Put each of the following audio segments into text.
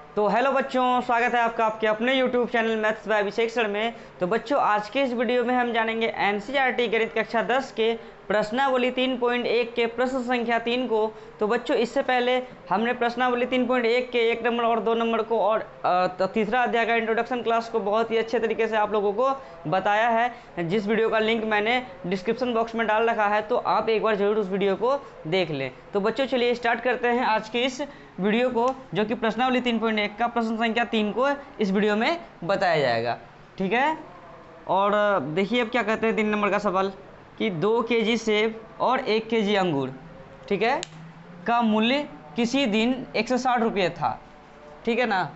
तो हेलो बच्चों, स्वागत है आपका आपके अपने YouTube channel maths by Abhishek sir में। तो बच्चों, आज के इस वीडियो में हम जानेंगे एनसीईआरटी गणित कक्षा 10 के प्रश्नावली 3.1 के प्रश्न संख्या 3 को। तो बच्चों, इससे पहले हमने प्रश्नावली 3.1 के 1 नंबर और 2 नंबर को और तीसरा अध्याय का इंट्रोडक्शन क्लास को बहुत ही अच्छे तरीके से आप लोगों को बताया है, जिस वीडियो का लिंक मैंने डिस्क्रिप्शन बॉक्स में डाल रखा है। तो आप एक बार जरूर उस वीडियो को देख लें। तो बच्चों, चलिए स्टार्ट करते हैं आज की इस वीडियो को, जो कि प्रश्नावली 3.1 का प्रश्न संख्या 3 को इस वीडियो में बताया जाएगा। ठीक है, और देखिए अब क्या कहते हैं 3 नंबर का सवाल कि 2 केजी सेब और 1 केजी अंगूर, ठीक है, का मूल्य किसी दिन 160 रुपये था। ठीक है ना।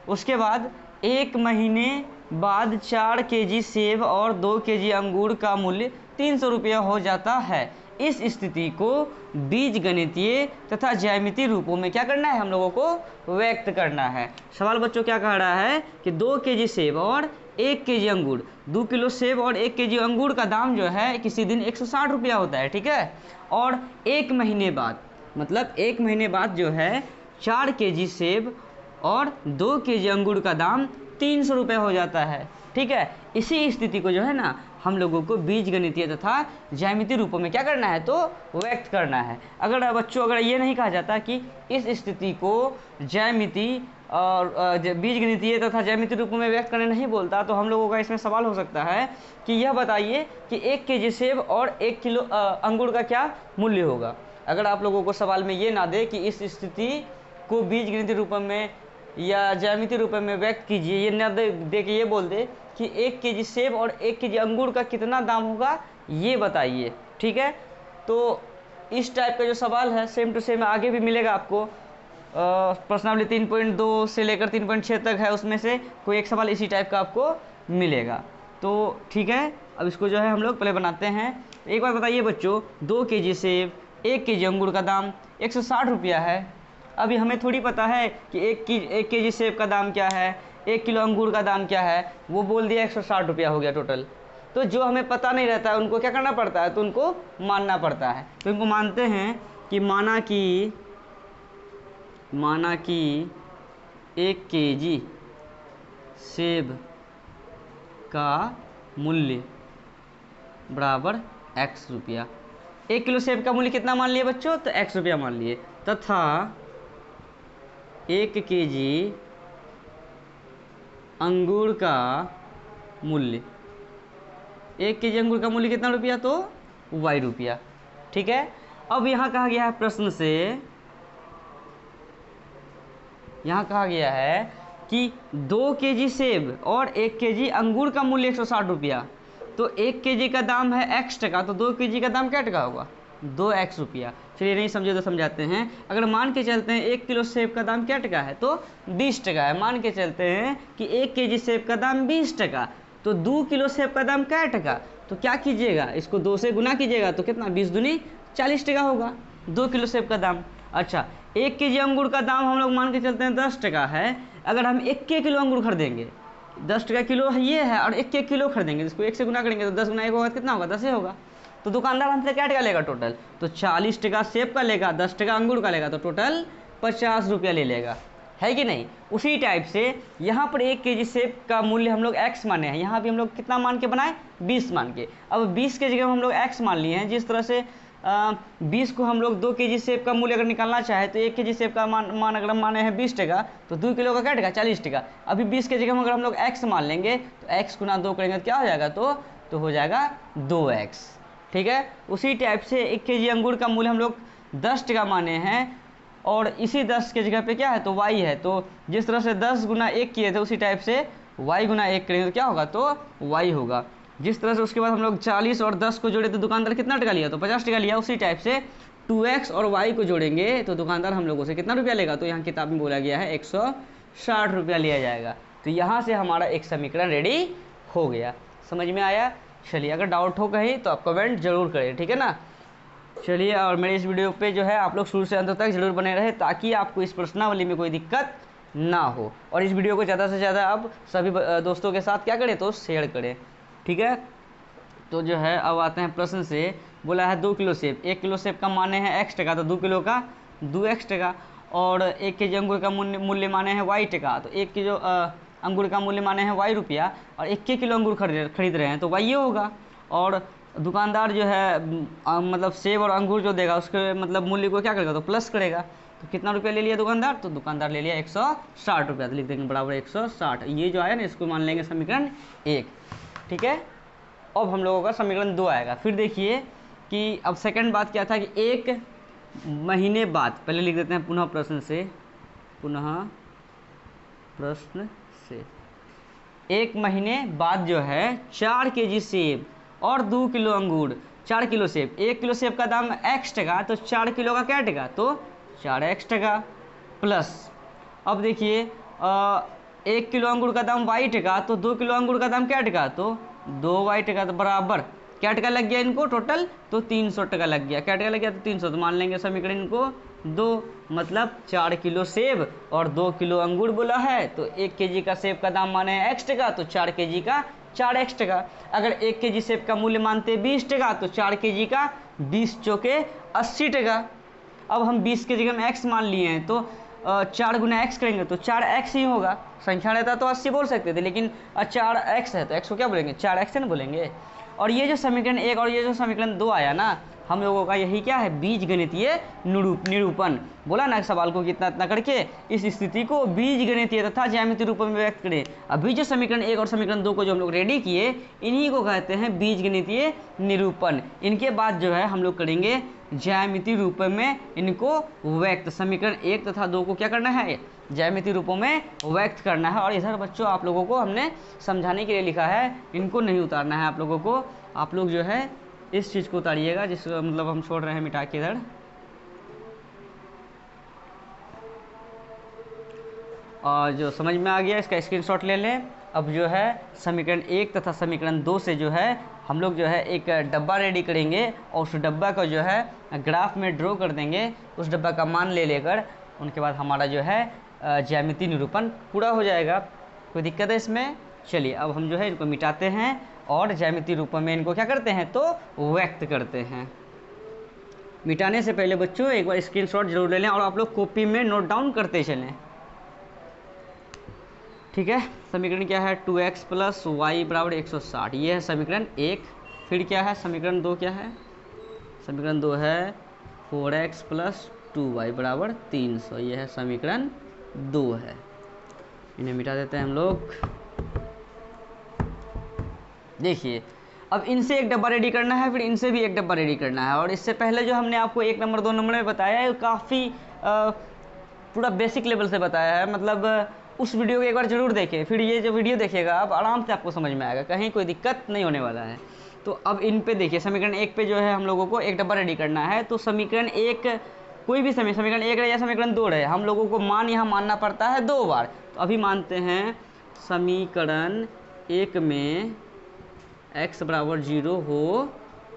उसके बाद 1 महीने बाद 4 केजी सेब और 2 केजी अंगूर का मूल्य 300 रुपया हो जाता है। इस स्थिति को बीजगणितीय तथा ज्यामितीय रूपों में क्या करना है, हम लोगों को व्यक्त करना है। सवाल बच्चों क्या कह रहा है कि 2 केजी सेब और 1 केजी अंगूर, 2 किलो सेब और 1 केजी अंगूर का दाम जो है किसी दिन 160 रुपया होता है। ठीक है, और 1 महीने बाद, मतलब 1 महीने बाद जो है 4 केजी सेब और 2 केजी अंगूर का दाम 300 रुपये हो जाता है। ठीक है, इसी स्थिति को जो है ना हम लोगों को बीजगणितीय तथा ज्यामितीय रूपों में क्या करना है, तो व्यक्त करना है। अगर बच्चों अगर ये नहीं कहा जाता कि इस स्थिति को ज्यामितीय और बीजगणितीय तथा ज्यामितीय रूपों में व्यक्त करने नहीं बोलता, तो हम लोगों का इसमें सवाल हो सकता है कि यह बताइए कि 1 केजी सेब और 1 किलो अंगूर का क्या मूल्य होगा। अगर आप लोगों को सवाल में ये ना दे कि इस स्थिति को बीजगणितीय रूप में या ज्यामितीय रूप में व्यक्त कीजिए, ये न दे के ये बोल दे कि 1 केजी सेब और 1 केजी अंगूर का कितना दाम होगा, ये बताइए। ठीक है, तो इस टाइप का जो सवाल है सेम टू सेम आगे भी मिलेगा आपको। प्रश्नावली 3.2 से लेकर 3.6 तक है, उसमें से कोई एक सवाल इसी टाइप का आपको मिलेगा। तो ठीक है, अब इसको जो है हम लोग पहले बनाते हैं। एक बार बताइए बच्चों, 2 केजी सेब 1 केजी अंगूर का दाम 160 रुपया है। अभी हमें थोड़ी पता है कि 1 केजी सेब का दाम क्या है, 1 किलो अंगूर का दाम क्या है। वो बोल दिया 160 रुपया हो गया टोटल। तो जो हमें पता नहीं रहता है उनको क्या करना पड़ता है, तो उनको मानना पड़ता है। तो इनको मानते हैं कि माना कि 1 केजी सेब का मूल्य बराबर x रुपया। 1 किलो सेब का मूल्य कितना मान लिए बच्चों, तो x रुपया मान लिए, तथा 1 केजी अंगूर का मूल्य, 1 केजी अंगूर का मूल्य कितना रुपया, तो y रुपया। ठीक है, अब यहाँ कहा गया है प्रश्न से, यहाँ कहा गया है कि 2 केजी सेब और 1 केजी अंगूर का मूल्य 160 रुपया। तो 1 केजी का दाम है x टका, तो 2 केजी का दाम क्या टका होगा, 2x रुपया। चलिए नहीं समझे तो समझाते हैं। अगर मान के चलते हैं 1 किलो सेब का दाम क्या टका है, तो 20 टका है। मान के चलते हैं कि 1 केजी सेब का दाम 20 टका, तो 2 किलो सेब का दाम क्या टका, तो क्या कीजिएगा, इसको 2 से गुना कीजिएगा तो कितना, 20 दूनी 40 टका होगा 2 किलो सेब का दाम। अच्छा, 1 केजी अंगूर का दाम हम लोग मान के चलते हैं 10 टका है। अगर हम 1 किलो अंगूर खरीदेंगे, 10 टका किलो ये है, और 1 किलो खरीदेंगे, इसको 1 से गुना करेंगे तो 10 गुना 1 होगा, कितना होगा, 10 ही होगा। तो दुकानदार हमसे क्या टका लेगा टोटल, तो 40 टका सेब का लेगा, 10 टका अंगूर का लेगा, तो टोटल 50 रुपया ले लेगा, है कि नहीं। उसी टाइप से यहाँ पर 1 केजी सेब का मूल्य हम लोग x माने हैं, यहाँ भी हम लोग कितना मान के बनाए, 20 मान के। अब 20 के जगह हम लोग x मान लिए हैं। जिस तरह से 20 को हम लोग 2 केजी सेब का मूल्य अगर निकालना चाहे, तो 1 केजी सेब का मान अगर हम माने हैं 20 टका, तो 2 किलो का क्या टका, 40 टका। अभी 20 के जगह अगर हम लोग x मान लेंगे, तो x गुना 2 करेंगे तो क्या हो जाएगा, तो हो जाएगा 2x। ठीक है, उसी टाइप से 1 केजी अंगूर का मूल्य हम लोग 10 टका माने हैं, और इसी 10 के जगह पे क्या है, तो y है। तो जिस तरह से 10 गुना 1 किए थे, उसी टाइप से y गुना 1 करेंगे तो क्या होगा, तो y होगा। जिस तरह से उसके बाद हम लोग 40 और 10 को जोड़े तो दुकानदार कितना टका लिया, तो 50 टका लिया। उसी टाइप से 2x और y को जोड़ेंगे तो दुकानदार हम लोगों से कितना रुपया लेगा, तो यहाँ किताब में बोला गया है 160 रुपया लिया जाएगा। तो यहाँ से हमारा एक समीकरण रेडी हो गया। समझ में आया। चलिए, अगर डाउट हो कहीं तो आप कमेंट जरूर करें, ठीक है ना। चलिए, और मेरे इस वीडियो पे जो है आप लोग शुरू से अंत तक जरूर बने रहे, ताकि आपको इस प्रश्नावली में कोई दिक्कत ना हो। और इस वीडियो को ज़्यादा से ज़्यादा आप सभी दोस्तों के साथ क्या करें, तो शेयर करें। ठीक है, तो जो है अब आते हैं प्रश्न से। बोला है 2 किलो सेब, 1 किलो सेब का माने हैं x टका, तो 2 किलो का 2x टका। और 1 केजी अंगूर का मूल्य माने है y टका, तो 1 किलो अंगूर का मूल्य माने है y रुपया, और 1 किलो अंगूर खरीद रहे हैं तो y ये होगा। और दुकानदार जो है मतलब सेब और अंगूर जो देगा उसके मतलब मूल्य को क्या करेगा, तो प्लस करेगा। तो कितना रुपया ले लिया दुकानदार, तो दुकानदार ले लिया 160 रुपया, तो लिख देंगे बराबर 160। ये जो आया ना इसको मान लेंगे समीकरण 1, ठीक है। अब हम लोगों का समीकरण 2 आएगा। फिर देखिए कि अब सेकंड बात क्या था कि 1 महीने बाद, पहले लिख देते हैं पुनः प्रश्न से, 1 महीने बाद जो है 4 केजी सेब और 2 किलो अंगूर, 4 किलो सेब, 1 किलो सेब का दाम x टका, तो 4 किलो का क्या टका, तो 4x टका, प्लस अब देखिए 1 किलो अंगूर का दाम y टका, तो 2 किलो अंगूर का दाम क्या टका, तो 2y टका, तो बराबर क्या टका लग गया इनको टोटल, तो 300 टका लग गया। क्या टका लग गया, तो 300, तो मान लेंगे समीकरण इनको 2, मतलब 4 किलो सेब और 2 किलो अंगूर बोला है, तो 1 केजी का सेब का दाम माने है x टका, तो 4 केजी का 4x टका। अगर 1 केजी सेब का मूल्य मानते 20 टका, तो 4 केजी का 20 चौके 80 टका। अब हम 20 के जगह में x मान लिए हैं, तो 4 गुना x करेंगे तो 4x ही होगा। संख्या रहता तो 80 बोल सकते थे, लेकिन 4x है तो x को क्या बोलेंगे, 4x ना बोलेंगे। और ये जो समीकरण 1 और ये जो समीकरण 2 आया ना, हम लोगों का यही क्या है, बीज गणितीय निरूपण। बोला ना सवाल को कितना इतना करके इस स्थिति को बीज गणितीय तथा ज्यामितीय रूप में व्यक्त करें। अभी जो समीकरण 1 और समीकरण 2 को जो हम लोग रेडी किए, इन्हीं को कहते हैं बीज गणितीय निरूपण। इनके बाद जो है हम लोग करेंगे ज्यामितीय रूप में इनको व्यक्त। समीकरण 1 तथा 2 को क्या करना है, ज्यामितीय रूपों में व्यक्त करना है। और इधर बच्चों आप लोगों को हमने समझाने के लिए लिखा है, इनको नहीं उतारना है आप लोगों को। आप लोग जो है इस चीज़ को उतारिएगा, जिस मतलब हम छोड़ रहे हैं मिटा के इधर। और जो समझ में आ गया इसका स्क्रीनशॉट ले लें। अब जो है समीकरण 1 तथा समीकरण 2 से जो है हम लोग जो है एक डब्बा रेडी करेंगे और उस डब्बा को जो है ग्राफ में ड्रॉ कर देंगे, उस डब्बा का मान ले लेकर। उनके बाद हमारा जो है ज्यामितीय निरूपण पूरा हो जाएगा। कोई दिक्कत है इसमें? चलिए अब हम जो है इनको मिटाते हैं और ज्यामितीय रूप में इनको क्या करते हैं, तो व्यक्त करते हैं। मिटाने से पहले बच्चों एक बार स्क्रीनशॉट जरूर ले लें और आप लोग कॉपी में नोट डाउन करते चलें, ठीक है। समीकरण क्या है, 2x प्लस वाई बराबर 160, ये है समीकरण 1। फिर क्या है समीकरण 2, क्या है समीकरण 2 है 4x प्लस 2y बराबर 300, ये है समीकरण 2 है। इन्हें मिटा देते हैं हम लोग। देखिए अब इनसे एक डब्बा रेडी करना है, फिर इनसे भी एक डब्बा रेडी करना है। और इससे पहले जो हमने आपको 1 नंबर 2 नंबर में बताया है, काफ़ी पूरा बेसिक लेवल से बताया है। मतलब उस वीडियो को एक बार जरूर देखें, फिर ये जो वीडियो देखिएगा आप आराम से आपको समझ में आएगा, कहीं कोई दिक्कत नहीं होने वाला है। तो अब इन पे देखिए, समीकरण 1 पे जो है हम लोगों को एक डब्बा रेडी करना है। तो समीकरण 1 कोई भी समीकरण 1 रहे या समीकरण 2 रहे, हम लोगों को मान यहाँ मानना पड़ता है 2 बार। तो अभी मानते हैं समीकरण 1 में x बराबर 0 हो,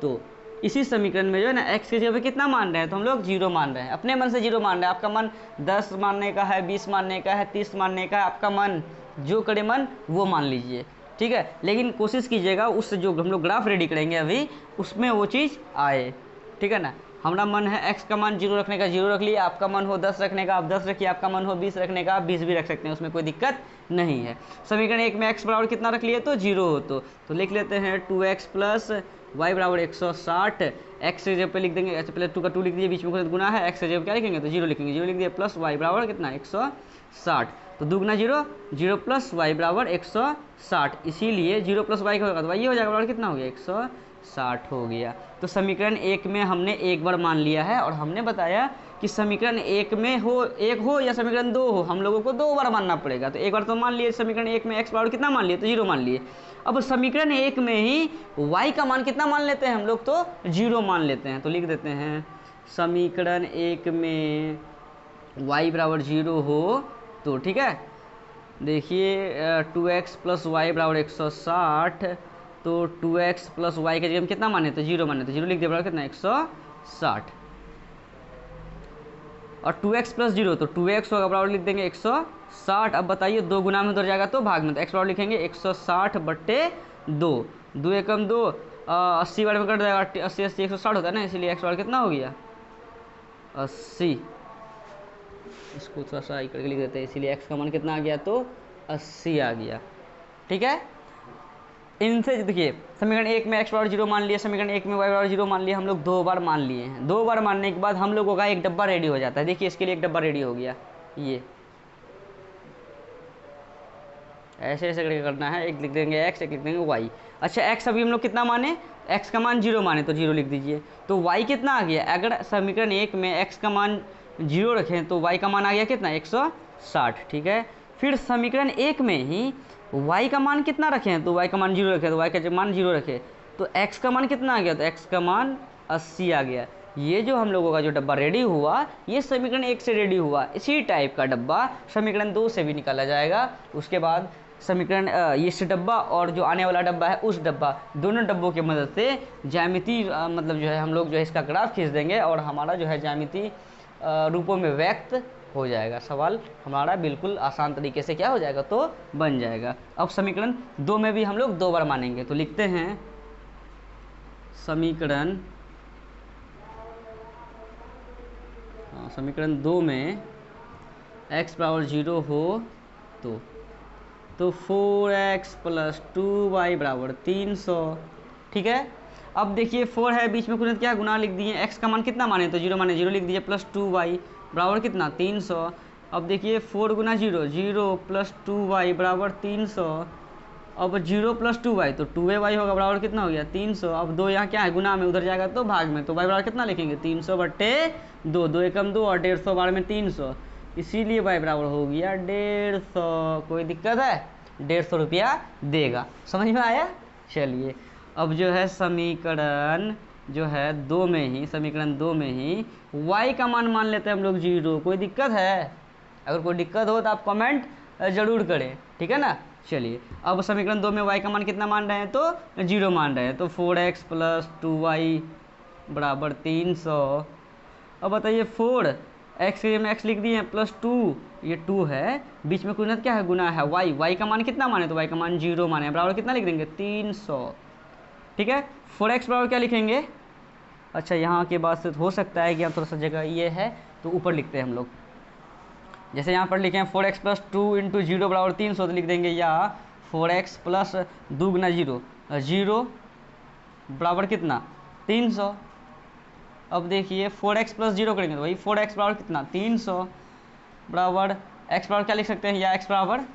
तो इसी समीकरण में जो है ना x की जगह पे कितना मान रहे हैं, तो हम लोग 0 मान रहे हैं। अपने मन से 0 मान रहे हैं। आपका मन 10 मानने का है, 20 मानने का है, 30 मानने का है, आपका मन जो करे मन वो मान लीजिए, ठीक है। लेकिन कोशिश कीजिएगा उससे जो हम लोग ग्राफ रेडी करेंगे अभी उसमें वो चीज़ आए, ठीक है ना। हमारा मन है x का मान 0 रखने का, 0 रख लिया। आपका मन हो 10 रखने का, आप 10 रखिए। आपका मन हो 20 रखने का, आप 20 भी रख सकते हैं, उसमें कोई दिक्कत नहीं है। समीकरण 1 में x बराबर कितना रख लिए, तो 0 हो, तो लिख लेते हैं 2x प्लस y बराबर 160। x के जगह पे लिख देंगे, अच्छा पहले 2 का 2 लिख दिए, बीच में गुना है, x के जगह क्या लिखेंगे, तो 0 लिखेंगे, 0 लिख दिए, प्लस y बराबर कितना 160। तो 2 गुना 0, 0 प्लस y बराबर 160। इसीलिए 0 प्लस y का होगा तो y हो जाएगा, बराबर कितना हो गया 160 हो गया। तो समीकरण 1 में हमने एक बार मान लिया है और हमने बताया कि समीकरण 1 में हो 1 हो या समीकरण 2 हो, हम लोगों को 2 बार मानना पड़ेगा। तो एक बार तो मान लिए समीकरण 1 में x बराबर कितना मान लिए, तो 0 मान लिए। अब समीकरण 1 में ही y का मान कितना मान लेते हैं हम लोग, तो 0 मान लेते हैं। तो लिख देते हैं समीकरण 1 में y बराबर 0 हो, तो ठीक है। देखिए 2x प्लस वाई बराबर 160, तो 2x प्लस वाई के जगह हम कितना माने, तो 0 माने, तो 0 लिख दिया, बराबर कितना 160। और 2x प्लस 0, तो 2x होगा, बराबर लिख देंगे 160। अब बताइए 2 गुना में उधर जाएगा तो भाग में, तो x बराबर लिखेंगे 160 बट्टे 2, 2 एकम 2, 80 बार में कट जाएगा, 80 80 160 होता है ना, इसीलिए x बराबर कितना हो गया 80। इसको थोड़ा सा करके लिख देते हैं, इसीलिए x का मान कितना आ गया, तो 80 आ गया। ठीक है, इनसे देखिए समीकरण 1 में x बराबर 0 मान लिया, समीकरण 1 में y बराबर 0 मान लिया, हम लोग 2 बार मान लिए हैं। 2 बार मानने के बाद हम लोगों का एक डब्बा रेडी हो जाता है। देखिए इसके लिए एक डब्बा रेडी हो गया, ये ऐसे ऐसे करके करना है। एक लिख देंगे x, एक लिख देंगे y। अच्छा x अभी हम लोग कितना माने, x का मान 0 माने तो 0 लिख दीजिए। तो y कितना आ गया, अगर समीकरण 1 में x का मान 0 रखें तो y का मान आ गया कितना, 160। ठीक है, फिर समीकरण 1 में ही y का मान कितना रखें, तो y का मान 0 रखें, तो y का मान 0 रखे तो x का मान कितना आ गया, तो x का मान 80 आ गया। ये जो हम लोगों का जो डब्बा रेडी हुआ, ये समीकरण 1 से रेडी हुआ। इसी टाइप का डब्बा समीकरण 2 से भी निकाला जाएगा। उसके बाद समीकरण इस डब्बा और जो आने वाला डब्बा है उस डब्बा, दोनों डब्बों की मदद से ज्यामिति मतलब जो है हम लोग जो है इसका ग्राफ खींच देंगे और हमारा जो है ज्यामिति रूपों में व्यक्त हो जाएगा। सवाल हमारा बिल्कुल आसान तरीके से क्या हो जाएगा, तो बन जाएगा। अब समीकरण 2 में भी हम लोग 2 बार मानेंगे, तो लिखते हैं समीकरण समीकरण 2 में x बराबर 0 हो तो 4x प्लस 2y बराबर 300। ठीक है, अब देखिए 4 है बीच में, कुछ क्या गुना लिख दिए, x का मान कितना माने, तो 0 माने 0 लिख दीजिए, प्लस 2y बराबर कितना, 300। अब देखिए 4 गुना 0, 0 प्लस 2y बराबर 300। अब 0 प्लस 2y तो 2y होगा, बराबर कितना हो गया, 300। अब 2 यहाँ क्या है, गुना में, उधर जाएगा तो भाग में, तो y बराबर कितना लिखेंगे, 300/2, 2 एकम 2 और 150 बार में 300, इसीलिए y बराबर हो गया 150। कोई दिक्कत है, 150 रुपया देगा। समझ में आया। चलिए अब जो है समीकरण जो है 2 में ही, समीकरण 2 में ही y का मान लेते हैं हम लोग 0। कोई दिक्कत है, अगर कोई दिक्कत हो तो आप कमेंट जरूर करें, ठीक है ना। चलिए अब समीकरण 2 में y का मान कितना मान रहे हैं, तो 0 मान रहे हैं, तो 4x प्लस 2y बराबर 300। अब बताइए 4x के में x लिख दिए हैं, प्लस 2, ये 2 है, बीच में कुछ क्या है, गुना है, y का मान कितना माने, तो y का मान 0 माने, बराबर कितना लिख देंगे, 300। ठीक है, 4x बराबर क्या लिखेंगे, अच्छा यहाँ के बाद से हो सकता है कि हम थोड़ा सा जगह ये है तो ऊपर लिखते हैं हम लोग। जैसे यहाँ पर लिखे हैं 4x प्लस 2 इंटू 0 बराबर 300, तो लिख देंगे या 4x प्लस 2 गुना 0, 0 बराबर कितना, 300। अब देखिए 4x प्लस 0 करेंगे तो वही 4x बराबर कितना, 300 बराबर x बराबर क्या लिख सकते हैं, या x बराबर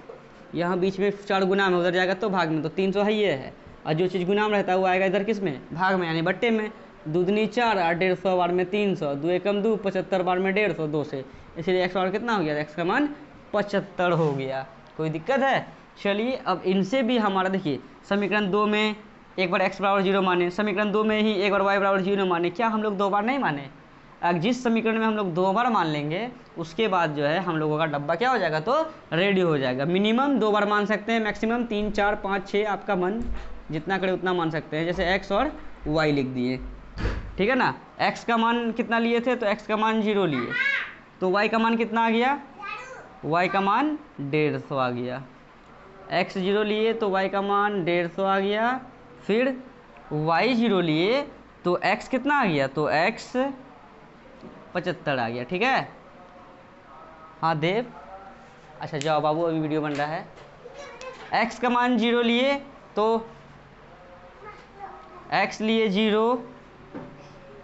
यहाँ बीच में 4 गुना में, उधर जाएगा तो भाग में, तो 300 है ये है, और जो चीज़ गुना में रहता है वो आएगा इधर किस में, भाग में, यानी बट्टे में। 2 दूनी 4 और 150 बार में 300, 2 एकम 2, 75 बार में 150, 2 से, इसलिए x बराबर कितना हो गया, x का मान 75 हो गया। कोई दिक्कत है। चलिए अब इनसे भी हमारा देखिए समीकरण 2 में एक बार x बराबर 0 माने, समीकरण 2 में ही एक बार y बराबर 0 माने, क्या हम लोग 2 बार नहीं माने। जिस समीकरण में हम लोग 2 बार मान लेंगे उसके बाद जो है हम लोगों का डब्बा क्या हो जाएगा, तो रेडी हो जाएगा। मिनिमम 2 बार मान सकते हैं, मैक्सिमम 3, 4, 5, 6 आपका मन जितना करे उतना मान सकते हैं। जैसे x और y लिख दिए, ठीक है ना। x का मान कितना लिए थे, तो x का मान 0 लिए, तो y का मान कितना आ गया, y का मान 150 आ गया। x 0 लिए तो y का मान 150 आ गया, फिर y 0 लिए तो x कितना आ गया, तो x 75 आ गया। ठीक है, हाँ देव, अच्छा जाओ बाबू, अभी वीडियो बन रहा है। x का मान 0 लिए तो x लिए 0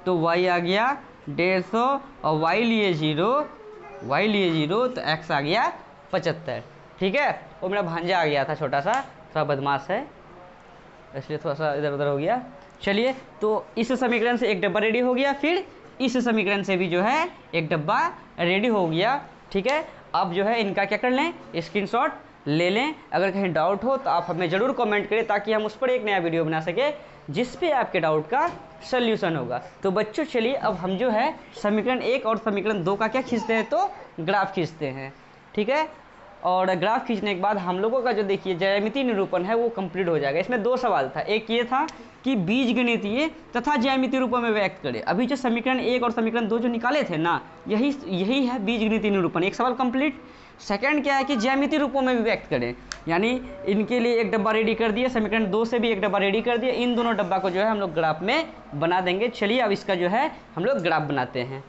तो y आ गया 150, और y लिए 0 तो x आ गया 75। ठीक है, वो मेरा भांजा आ गया था, छोटा सा, थोड़ा बदमाश है इसलिए थोड़ा सा इधर उधर हो गया। चलिए तो इस समीकरण से एक डब्बा रेडी हो गया, फिर इस समीकरण से भी जो है एक डब्बा रेडी हो गया। ठीक है, अब जो है इनका क्या कर लें, स्क्रीनशॉट ले लें। अगर कहीं डाउट हो तो आप हमें ज़रूर कमेंट करें ताकि हम उस पर एक नया वीडियो बना सके जिस पे आपके डाउट का सल्यूशन होगा। तो बच्चों चलिए अब हम जो है समीकरण 1 और समीकरण 2 का क्या खींचते हैं, तो ग्राफ खींचते हैं। ठीक है, और ग्राफ खींचने के बाद हम लोगों का जो देखिए ज्यामितीय निरूपण है वो कंप्लीट हो जाएगा। इसमें 2 सवाल था, एक ये था कि बीजगणितीय तथा ज्यामितीय रूपों में व्यक्त करें। अभी जो समीकरण 1 और समीकरण 2 जो निकाले थे ना, यही है बीजगणितीय निरूपण, एक सवाल कंप्लीट। सेकंड क्या है कि ज्यामितीय रूपों में भी व्यक्त करें, यानी इनके लिए एक डब्बा रेडी कर दिया, समीकरण 2 से भी एक डब्बा रेडी कर दिया। इन दोनों डब्बा को जो है हम लोग ग्राफ में बना देंगे। चलिए अब इसका जो है हम लोग ग्राफ बनाते हैं।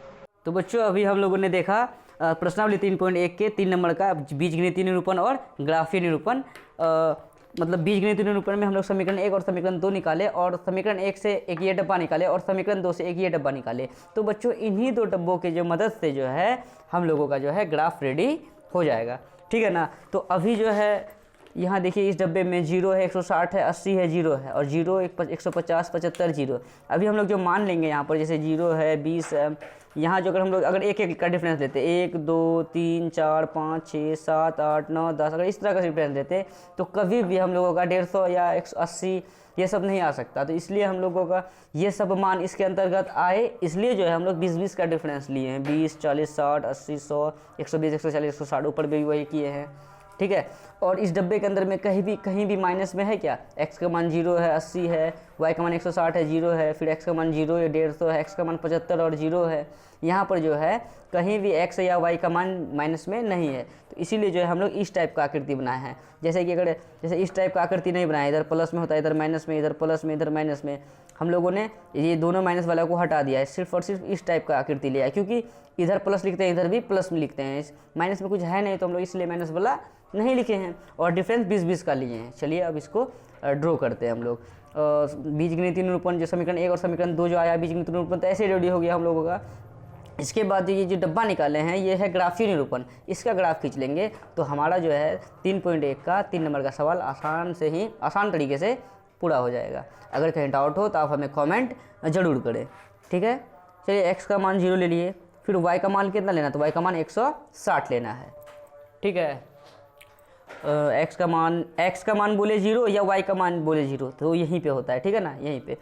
तो बच्चों अभी हम लोगों ने देखा प्रश्नावली 3.1 के 3 नंबर का बीजगणितीय निरूपण और ग्राफीय निरूपण, मतलब बीजगणितीय निरूपण में हम लोग समीकरण 1 और समीकरण 2 निकाले और समीकरण 1 से एक ये डब्बा निकाले और समीकरण 2 से एक ये डब्बा निकाले। तो बच्चों इन्हीं दो डब्बों के जो मदद से जो है हम लोगों का जो है ग्राफ रेडी हो जाएगा, ठीक है ना। तो अभी जो है यहाँ देखिए इस डब्बे में 0 है, 160 है, 80 है, 0 है और 0 150 75 0। अभी हम लोग जो मान लेंगे यहाँ पर जैसे 0 है, 20 है, यहाँ जो अगर हम लोग अगर एक एक का डिफरेंस लेते 1 2 3 4 5 6 7 8 9 10, अगर इस तरह का डिफरेंस लेते तो कभी भी हम लोगों का 150 या 180 ये सब नहीं आ सकता। तो इसलिए हम लोगों का ये सब मान इसके अंतर्गत आए, इसलिए जो है हम लोग 20-20 का डिफरेंस लिए हैं, 20 40 60 80 100 120 140 160 ऊपर भी वही किए हैं, ठीक है। और इस डब्बे के अंदर में कहीं भी माइनस में है क्या, x का मान 0 है, 80 है, y का मान 160 है, 0 है, फिर x का मान 0 है, 150 है, x का मान 75 और 0 है। यहाँ पर जो है कहीं भी x या y का मान माइनस में नहीं है, तो इसीलिए जो है हम लोग इस टाइप का आकृति बनाए हैं। जैसे कि अगर जैसे इस टाइप का आकृति नहीं बनाया, इधर प्लस में होता है, इधर माइनस में, इधर प्लस में, इधर माइनस में, हम लोगों ने ये दोनों माइनस वाला को हटा दिया है, सिर्फ और सिर्फ इस टाइप का आकृति लिया है, क्योंकि इधर प्लस लिखते हैं, इधर भी प्लस में लिखते हैं, माइनस में कुछ है नहीं तो हम लोग इसलिए माइनस वाला नहीं लिखे हैं और डिफरेंस 20-20 का लिए हैं। चलिए अब इसको ड्रॉ करते हैं हम लोग। बीजगणितीय निरूपण जो समीकरण 1 और समीकरण 2 जो आया बीजगणितीय निरूपण तो ऐसे रेडी हो गया हम लोगों का। इसके बाद ये जो डब्बा निकाले हैं ये है ग्राफीय निरूपण, इसका ग्राफ खींच लेंगे तो हमारा जो है 3.1 का 3 नंबर का सवाल आसान तरीके से पूरा हो जाएगा। अगर कहीं डाउट हो तो आप हमें कमेंट जरूर करें, ठीक है। चलिए x का मान 0 ले लिए, फिर y का मान कितना लेना, तो y का मान 160 लेना है, ठीक है। x का मान बोले 0 या y का मान बोले 0 तो यहीं पे होता है, ठीक है ना, यहीं पे।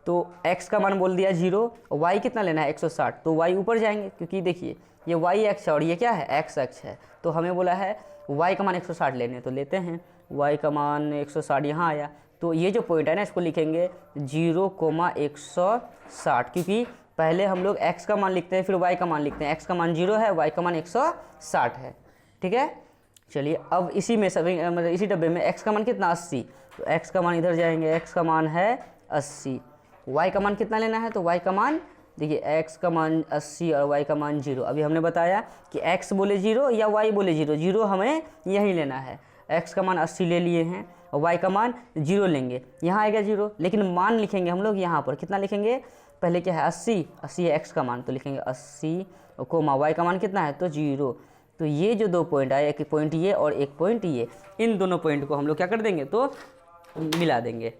तो x का मान बोल दिया 0 और y कितना लेना है 160, तो y ऊपर जाएंगे क्योंकि देखिए ये y एक्स है और ये क्या है x एक्स है, तो हमें बोला है y का मान 160 लेने, तो लेते हैं y का मान 160 यहाँ आया। तो ये जो पॉइंट है ना इसको लिखेंगे 0,160, क्योंकि पहले हम लोग x का मान लिखते हैं फिर y का मान लिखते हैं, x का मान 0 है, y का मान 160 है, ठीक है। चलिए अब इसी में सभी मतलब इसी डब्बे में x का मान कितना 80, तो x का मान इधर जाएंगे, x का मान है 80, y का मान कितना लेना है, तो y का मान देखिए x का मान 80 और y का मान 0। अभी हमने बताया कि x बोले 0 या y बोले 0, 0 हमें यहीं लेना है। x का मान 80 ले लिए हैं और y का मान 0 लेंगे, यहाँ आएगा 0, लेकिन मान लिखेंगे हम लोग यहाँ पर कितना लिखेंगे, पहले क्या है 80 है x का मान, तो लिखेंगे 80 और कोमा y का मान कितना है तो 0। तो ये जो दो पॉइंट आए, एक पॉइंट ये और एक पॉइंट ये, इन दोनों पॉइंट को हम लोग क्या कर देंगे तो मिला देंगे,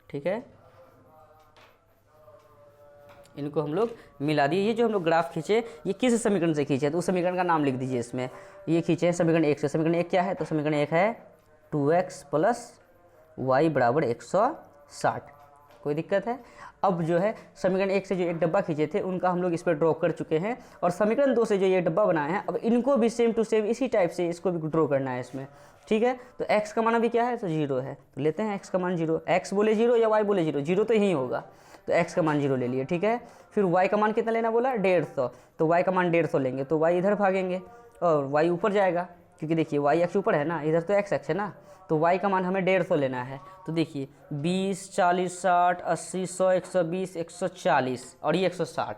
ठीक है। इनको हम लोग मिला दिए। ये जो हम लोग ग्राफ खींचे ये किस समीकरण से खींचे, तो उस समीकरण का नाम लिख दीजिए इसमें। ये खींचे समीकरण 1 से, समीकरण 1 क्या है, तो समीकरण 1 है 2x + y = 160। कोई दिक्कत है। अब जो है समीकरण 1 से जो एक डब्बा खींचे थे उनका हम लोग इस पर ड्रॉ कर चुके हैं, और समीकरण 2 से जो ये डब्बा बनाए हैं अब इनको भी सेम टू सेम इसी टाइप से इसको भी ड्रॉ करना है इसमें, ठीक है। तो x का मान अभी क्या है तो 0 है, तो लेते हैं x का मान 0, x बोले 0 या y बोले 0, 0 तो यही होगा, तो x का मान 0 ले लिए, ठीक है। फिर y का मान कितना लेना बोला 150, तो y का मान 150 लेंगे, तो y इधर भागेंगे और y ऊपर जाएगा, क्योंकि देखिए y एक्स ऊपर है ना, इधर तो x एक्स है ना, तो y का मान हमें 150 लेना है। तो देखिए 20 40 60 80 100 120 140 और ये 160,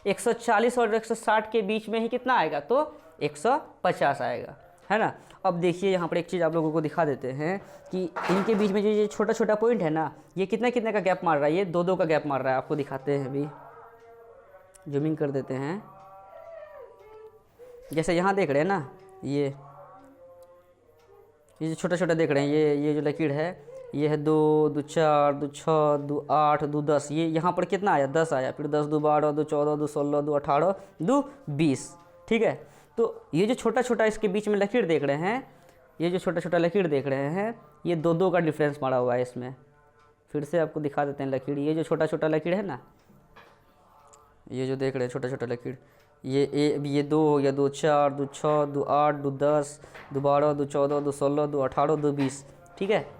140 और 160 के बीच में ही कितना आएगा तो 150 आएगा, है ना। अब देखिए यहाँ पर एक चीज़ आप लोगों को दिखा देते हैं कि इनके बीच में जो ये छोटा छोटा पॉइंट है ना, ये कितना कितना का गैप मार रहा है, ये 2-2 का गैप मार रहा है। आपको दिखाते हैं, अभी जूमिंग कर देते हैं। जैसे यहाँ देख रहे हैं ना, ये जो छोटा छोटा देख रहे हैं, ये जो लकीर है ये है 2 2 4 2 6 2 8 2 10, ये यहाँ पर कितना आया 10 आया, फिर 10 2 12 2 14 2 16 2 18 2 20, ठीक है। तो ये जो छोटा छोटा इसके बीच में लकीर देख रहे हैं, ये जो छोटा छोटा लकीर देख रहे हैं, ये 2-2 का डिफरेंस मारा हुआ है इसमें। फिर से आपको दिखा देते हैं लकीर, ये जो छोटा छोटा लकीर है ना, ये जो देख रहे हैं छोटा छोटा लकीर, ये 2 हो गया, 2 4 2 6 2 8 2 10 2 12 2 14 2 16 2 18 2 20, ठीक है।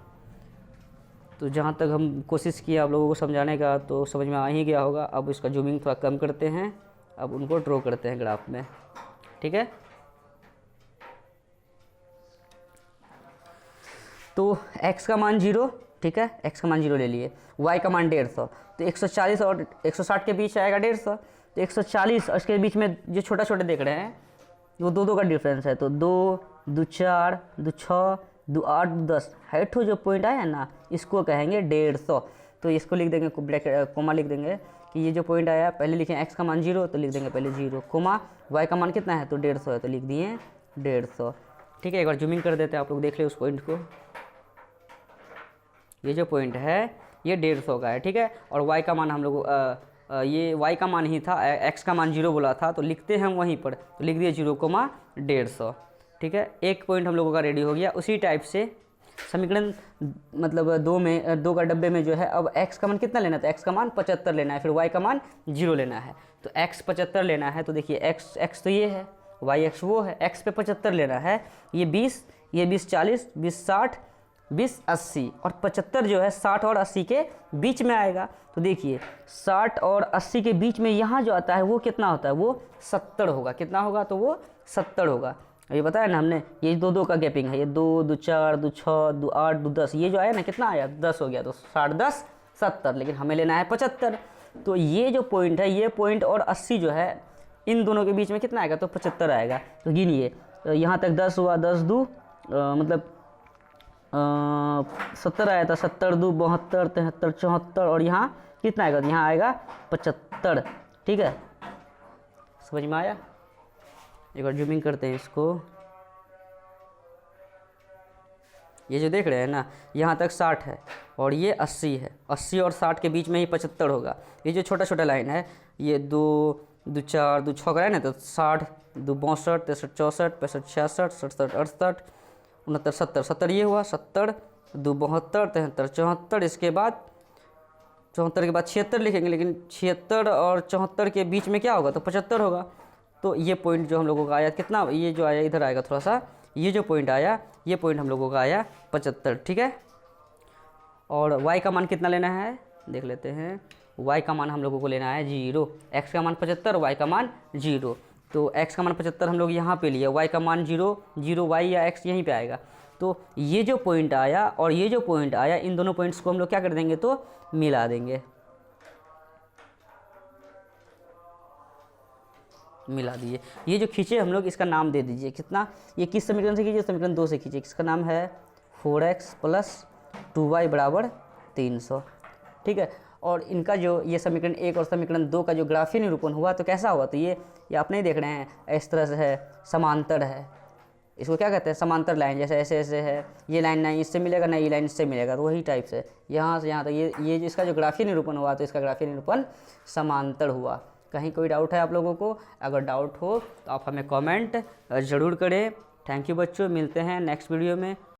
तो जहाँ तक हम कोशिश किए आप लोगों को समझाने का तो समझ में आ ही गया होगा। अब इसका जूमिंग थोड़ा कम करते हैं, अब उनको ड्रॉ करते हैं ग्राफ में, ठीक है। तो x का मान 0, ठीक है, x का मान 0 ले लिए, y का मान 150, तो 140 और 160 के बीच आएगा 150, तो 140 और इसके बीच में जो छोटा छोटा देख रहे हैं वो 2 2 का डिफरेंस है, तो 2 2 4 2 6 2 8 2 10 हेठो जो पॉइंट आया ना इसको कहेंगे 150। तो इसको लिख देंगे ब्रैकेट कोमा लिख देंगे कि ये जो पॉइंट आया पहले लिखें x का मान 0 तो लिख देंगे पहले 0 कोमा y का मान कितना है तो 150 है तो लिख दिए 150। ठीक है, एक बार जूमिंग कर देते हैं, आप लोग देख ले उस पॉइंट को। ये जो पॉइंट है ये 150 का है। ठीक है, और y का मान हम लोग ये y का मान ही था, x का मान 0 बोला था तो लिखते हैं हम वहीं पर, तो लिख दिए 0,150। ठीक है, एक पॉइंट हम लोगों का रेडी हो गया। उसी टाइप से समीकरण मतलब 2 का डब्बे में जो है अब x का मान कितना लेना था, x का मान 75 लेना है, फिर y का मान 0 लेना है। तो x 75 लेना है तो देखिए x तो ये है, y x वो है, x पे 75 लेना है, ये 20 40 20 60 20 80 और 75 जो है 60 और 80 के बीच में आएगा। तो देखिए 60 और 80 के बीच में यहाँ जो आता है वो कितना होता है, वो 70 होगा। कितना होगा तो वो 70 होगा। ये बताया ना हमने, ये 2 2 का गैपिंग है, ये 2 2 4 2 6 2 8 2 10, ये जो आया ना कितना आया 10 हो गया, तो 60 10 70, लेकिन हमें लेना है 75। तो ये जो पॉइंट है, ये पॉइंट और 80 जो है इन दोनों के बीच में कितना आएगा तो 75 आएगा। तो गिनिए, तो यहाँ तक 10 हुआ, 10 2 मतलब 70 आया था, 70 2 72 73 74 और यहाँ कितना आएगा, यहाँ आएगा 75। ठीक है, समझ में आया। एक बार जूमिंग करते हैं इसको। ये जो देख रहे हैं ना यहाँ तक 60 है और ये 80 है, 80 और 60 के बीच में ही 75 होगा। ये जो छोटा छोटा लाइन है ये 2 2 4 2 6 का है ना, तो 60 2 62 63 64 65 66 67 68 69 70 70 ये हुआ, 70 2 72 73 74। इसके बाद 74 के बाद 76 लिखेंगे, लेकिन 76 और 74 के बीच में क्या होगा तो 75 होगा। तो ये पॉइंट जो हम लोगों का आया कितना, ये जो आया इधर आएगा थोड़ा सा, ये जो पॉइंट आया ये पॉइंट हम लोगों का आया 75। ठीक है, और y का मान कितना लेना है देख लेते हैं। y का मान हम लोगों को लेना है 0, x का मान 75, y का मान 0। तो x का मान 75 हम लोग यहाँ पे लिए, y का मान 0 0 y या x यहीं पे आएगा। तो ये जो पॉइंट आया और ये जो पॉइंट आया, इन दोनों पॉइंट्स को हम लोग क्या कर देंगे तो मिला देंगे, मिला दिए। ये जो खींचे हम लोग इसका नाम दे दीजिए, कितना, ये किस समीकरण से खींचे, समीकरण 2 से खींचे, इसका नाम है 4x + 2y = 300। ठीक है, और इनका जो ये समीकरण 1 और समीकरण 2 का जो ग्राफीय निरूपण हुआ तो कैसा हुआ, तो ये आप नहीं देख रहे हैं इस तरह से है, समांतर है, इसको क्या कहते हैं समांतर लाइन, जैसे ऐसे ऐसे है, ये लाइन नहीं इससे मिलेगा ना ये लाइन इससे मिलेगा, तो वही टाइप से यहाँ से यहाँ तक ये जो इसका जो ग्राफीय निरूपण हुआ तो इसका ग्राफीय निरूपण समांतर हुआ। कहीं कोई डाउट है आप लोगों को, अगर डाउट हो तो आप हमें कमेंट ज़रूर करें। थैंक यू बच्चों, मिलते हैं नेक्स्ट वीडियो में।